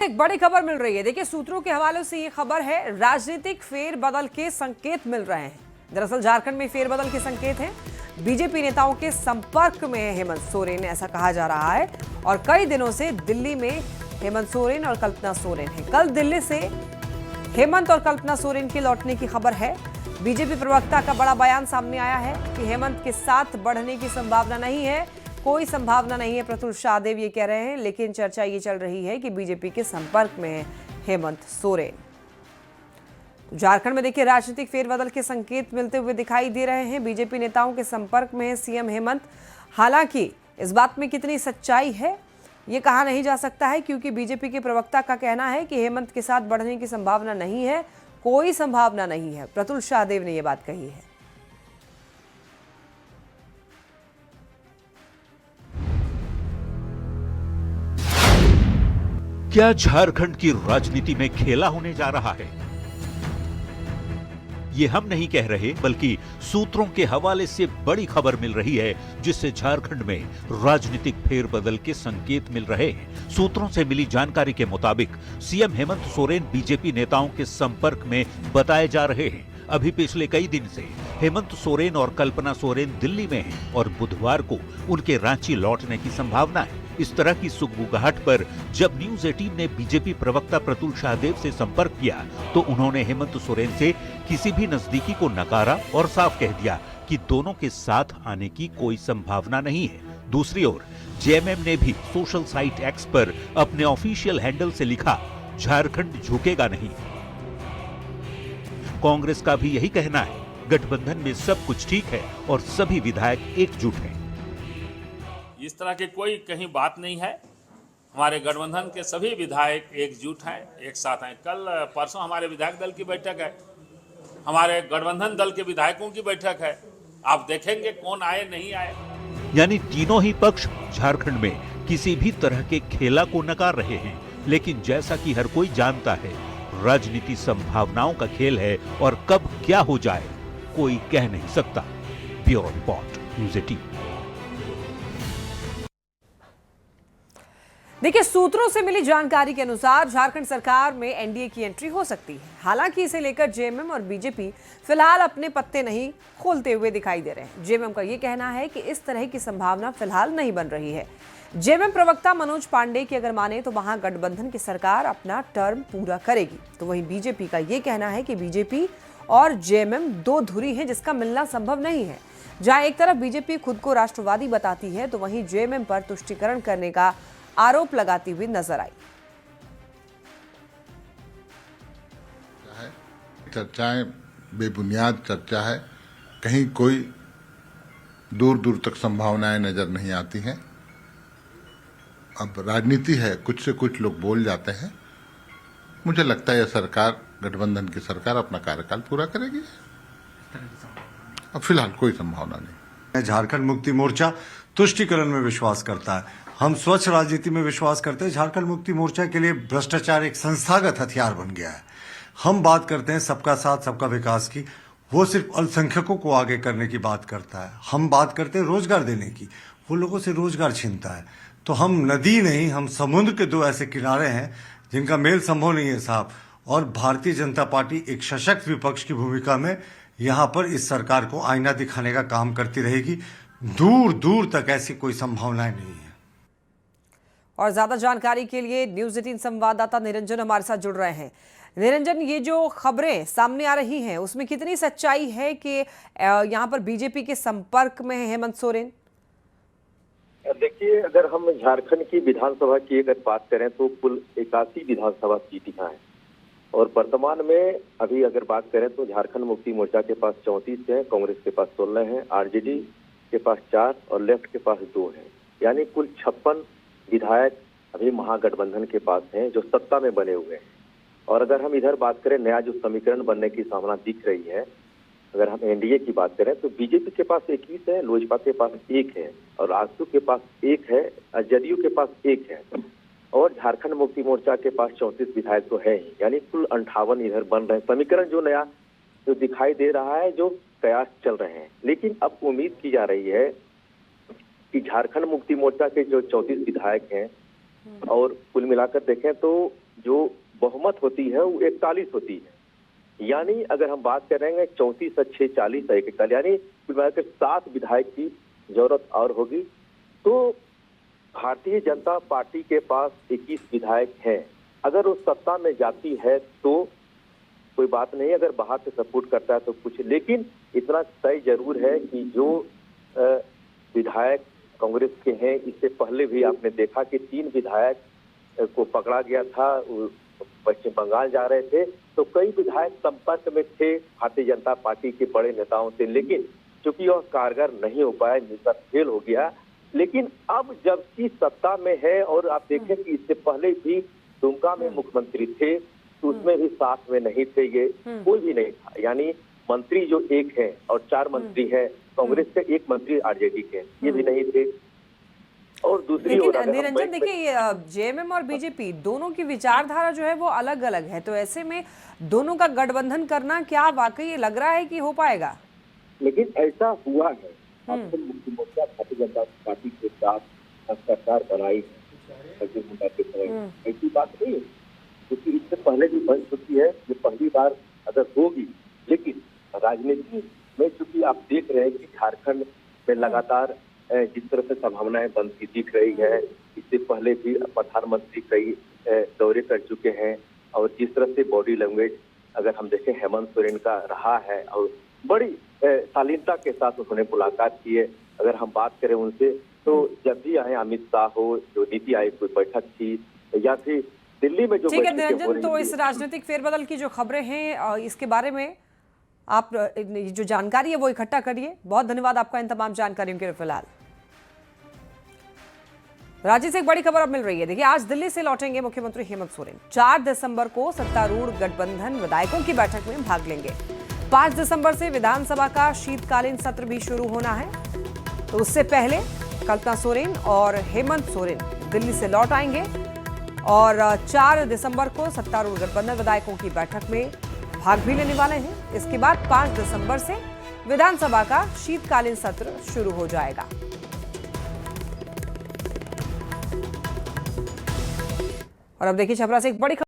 एक बड़ी खबर मिल रही है। देखिए, सूत्रों के हवाले से ये खबर है, राजनीतिक फेरबदल के संकेत मिल रहे हैं। दरअसल झारखंड में फेरबदल के संकेत हैं। बीजेपी नेताओं के संपर्क में है हेमंत सोरेन, ऐसा कहा जा रहा है। और कई दिनों से दिल्ली में हेमंत सोरेन और कल्पना सोरेन है। कल दिल्ली से हेमंत और कल्पना सोरेन के लौटने की खबर है। बीजेपी प्रवक्ता का बड़ा बयान सामने आया है कि हेमंत के साथ बढ़ने की संभावना नहीं है, कोई संभावना नहीं है। प्रफुल्ल शाहदेव ये कह रहे हैं, लेकिन चर्चा ये चल रही है कि बीजेपी के संपर्क में है हेमंत सोरेन। झारखंड में देखिए, राजनीतिक फेरबदल के संकेत मिलते हुए दिखाई दे रहे हैं। बीजेपी नेताओं के संपर्क में है सीएम हेमंत। हालांकि इस बात में कितनी सच्चाई है ये कहा नहीं जा सकता है, क्योंकि बीजेपी के प्रवक्ता का कहना है कि हेमंत के साथ बढ़ने की संभावना नहीं है, कोई संभावना नहीं है। प्रफुल्ल शाहदेव ने यह बात कही है। क्या झारखंड की राजनीति में खेला होने जा रहा है? ये हम नहीं कह रहे, बल्कि सूत्रों के हवाले से बड़ी खबर मिल रही है, जिससे झारखंड में राजनीतिक फेरबदल के संकेत मिल रहे हैं। सूत्रों से मिली जानकारी के मुताबिक सीएम हेमंत सोरेन बीजेपी नेताओं के संपर्क में बताए जा रहे हैं। अभी पिछले कई दिन से हेमंत सोरेन और कल्पना सोरेन दिल्ली में हैं और बुधवार को उनके रांची लौटने की संभावना है। इस तरह की सुगबुगाहट पर जब न्यूज 18 ने बीजेपी प्रवक्ता प्रफुल्ल शाहदेव से संपर्क किया, तो उन्होंने हेमंत सोरेन से किसी भी नजदीकी को नकारा और साफ कह दिया कि दोनों के साथ आने की कोई संभावना नहीं है। दूसरी ओर जेएमएम ने भी सोशल साइट एक्स पर अपने ऑफिशियल हैंडल से लिखा, झारखंड झुकेगा नहीं। कांग्रेस का भी यही कहना है, गठबंधन में सब कुछ ठीक है और सभी विधायक एकजुट हैं। इस तरह की कोई कहीं बात नहीं है। हमारे गठबंधन के सभी विधायक एकजुट हैं, एक साथ हैं। कल परसों हमारे विधायक दल की बैठक है, हमारे गठबंधन दल के विधायकों की बैठक है। आप देखेंगे कौन आए नहीं आए। यानी तीनों ही पक्ष झारखंड में किसी भी तरह के खेला को नकार रहे हैं। लेकिन जैसा कि हर कोई जानता है, राजनीति संभावनाओं का खेल है और कब क्या हो जाए कोई कह नहीं सकता। Bureau report, news 18। देखिए, सूत्रों से मिली जानकारी के अनुसार झारखंड सरकार में एनडीए की एंट्री हो सकती है। हालांकि इसे लेकर जेएमएम और बीजेपी फिलहाल अपने पत्ते नहीं खोलते हुए दिखाई दे रहे हैं। जेएमएम का यह कहना है कि इस तरह की संभावना फिलहाल नहीं बन रही है। जेएमएम प्रवक्ता मनोज पांडे की अगर माने तो महागठबंधन की सरकार अपना टर्म पूरा करेगी। तो वहीं बीजेपी का यह कहना है कि बीजेपी और जेएमएम दो धुरी हैं, जिसका मिलना संभव नहीं है। जहां एक तरफ बीजेपी खुद को राष्ट्रवादी बताती है, तो वहीं जेएमएम पर तुष्टीकरण करने का आरोप लगाती हुई नजर आई। चर्चाएं बेबुनियाद चर्चा है, कहीं कोई दूर दूर तक संभावनाएं नजर नहीं आती हैं। अब राजनीति है, कुछ से कुछ लोग बोल जाते हैं। मुझे लगता है यह सरकार, गठबंधन की सरकार, अपना कार्यकाल पूरा करेगी। अब फिलहाल कोई संभावना नहीं। झारखंड मुक्ति मोर्चा तुष्टीकरण में विश्वास करता है। हम स्वच्छ राजनीति में विश्वास करते हैं। झारखंड मुक्ति मोर्चा के लिए भ्रष्टाचार एक संस्थागत हथियार बन गया है। हम बात करते हैं सबका साथ सबका विकास की, वो सिर्फ अल्पसंख्यकों को आगे करने की बात करता है। हम बात करते हैं रोजगार देने की, वो लोगों से रोजगार छीनता है। तो हम नदी नहीं, हम समुद्र के दो ऐसे किनारे हैं जिनका मेल संभव नहीं है साहब। और भारतीय जनता पार्टी एक सशक्त विपक्ष की भूमिका में यहाँ पर इस सरकार को आईना दिखाने का काम करती रहेगी। दूर दूर तक ऐसी कोई संभावनाएं नहीं है। और ज्यादा जानकारी के लिए न्यूज़ 18 संवाददाता निरंजन हमारे साथ जुड़ रहे हैं। निरंजन, ये जो खबरें सामने आ रही हैं, उसमें कितनी सच्चाई है कि यहाँ पर बीजेपी के संपर्क में है हेमंत सोरेन? देखिए, अगर हम झारखंड की विधानसभा की अगर बात करें तो कुल 81 विधानसभा सीट यहाँ है। और वर्तमान में अभी अगर बात करें तो झारखंड मुक्ति मोर्चा के पास 34 है, कांग्रेस के पास 16 है, आरजेडी के पास 4 और लेफ्ट के पास 2 है। यानी कुल 56 विधायक अभी महागठबंधन के पास हैं, जो सत्ता में बने हुए हैं। और अगर हम इधर बात करें, नया जो समीकरण बनने की संभावना दिख रही है, अगर हम एनडीए की बात करें तो बीजेपी के पास 21 है, लोजपा के पास 1 है और आजसू के पास 1 है, जदयू के पास 1 है और झारखंड मुक्ति मोर्चा के पास 34 विधायक तो है ही। यानी कुल 58 इधर बन रहे हैं। समीकरण जो नया जो दिखाई दे रहा है, जो कयास चल रहे हैं। लेकिन अब उम्मीद की जा रही है कि झारखंड मुक्ति मोर्चा के जो 34 विधायक हैं और कुल मिलाकर देखें तो जो बहुमत होती है वो 41 होती है। यानी अगर हम बात करेंगे 34 से 6 40 है 41, यानी कुल मिलाकर 7 विधायक की जरूरत और होगी। तो भारतीय जनता पार्टी के पास 21 विधायक हैं। अगर वो सत्ता में जाती है तो कोई बात नहीं, अगर बाहर से सपोर्ट करता है तो कुछ, लेकिन इतना तय जरूर है कि जो विधायक कांग्रेस के हैं, इससे पहले भी आपने देखा कि 3 विधायक को पकड़ा गया था, पश्चिम बंगाल जा रहे थे, तो कई विधायक संपर्क में थे भारतीय जनता पार्टी के बड़े नेताओं से, लेकिन चूंकि वह कारगर नहीं हो पाया, मिशन फेल हो गया। लेकिन अब जबकि सत्ता में है, और आप देखें कि इससे पहले भी दुमका में मुख्यमंत्री थे तो उसमें भी साथ में नहीं थे, ये कोई भी नहीं था। यानी मंत्री जो एक है और 4 मंत्री हैं, कांग्रेस के 1 मंत्री आरजेडी के, ये भी नहीं थे। और दूसरी ओर लेकिन निरंजन देखिए, जेएमएम और बीजेपी दोनों की विचारधारा जो है वो अलग अलग है, तो ऐसे में दोनों का गठबंधन करना क्या वाकई लग रहा है कि हो पाएगा? लेकिन ऐसा हुआ है, झारखंड मुक्ति मोर्चा भारतीय जनता पार्टी के साथ सरकार बनाई है ऐसी बात नहीं है, क्योंकि इससे पहले भी बन चुकी है, ये पहली बार अगर होगी। लेकिन राजनीति में चूंकि आप देख रहे हैं कि झारखंड में लगातार जिस तरह से संभावनाएं बनती दिख रही है, इससे पहले भी प्रधानमंत्री कई दौरे कर चुके हैं, और जिस तरह से बॉडी लैंग्वेज अगर हम देखें हेमंत सोरेन का रहा है, और बड़ी शालीनता के साथ उन्होंने मुलाकात की है। अगर हम बात करें उनसे, तो जब भी आए अमित शाह हो, जो नीति आयोग की बैठक थी, या फिर दिल्ली में जो ठीक है बैठकें हो निरंजन, रही तो थी, इस राजनीतिक फेरबदल की जो खबरें हैं इसके बारे में आप जो जानकारी है वो इकट्ठा करिए। बहुत धन्यवाद आपका इन तमाम जानकारियों के लिए। फिलहाल राज्य से एक बड़ी खबर अब मिल रही है। देखिए, आज दिल्ली से लौटेंगे मुख्यमंत्री हेमंत सोरेन। 4 दिसंबर को सत्तारूढ़ गठबंधन विधायकों की बैठक में भाग लेंगे। 5 दिसंबर से विधानसभा का शीतकालीन सत्र भी शुरू होना है, तो उससे पहले कल्पना सोरेन और हेमंत सोरेन दिल्ली से लौट आएंगे और 4 दिसंबर को सत्तारूढ़ गठबंधन विधायकों की बैठक में भाग भी लेने वाले हैं। इसके बाद 5 दिसंबर से विधानसभा का शीतकालीन सत्र शुरू हो जाएगा। और अब देखिए, छपरा से एक बड़ी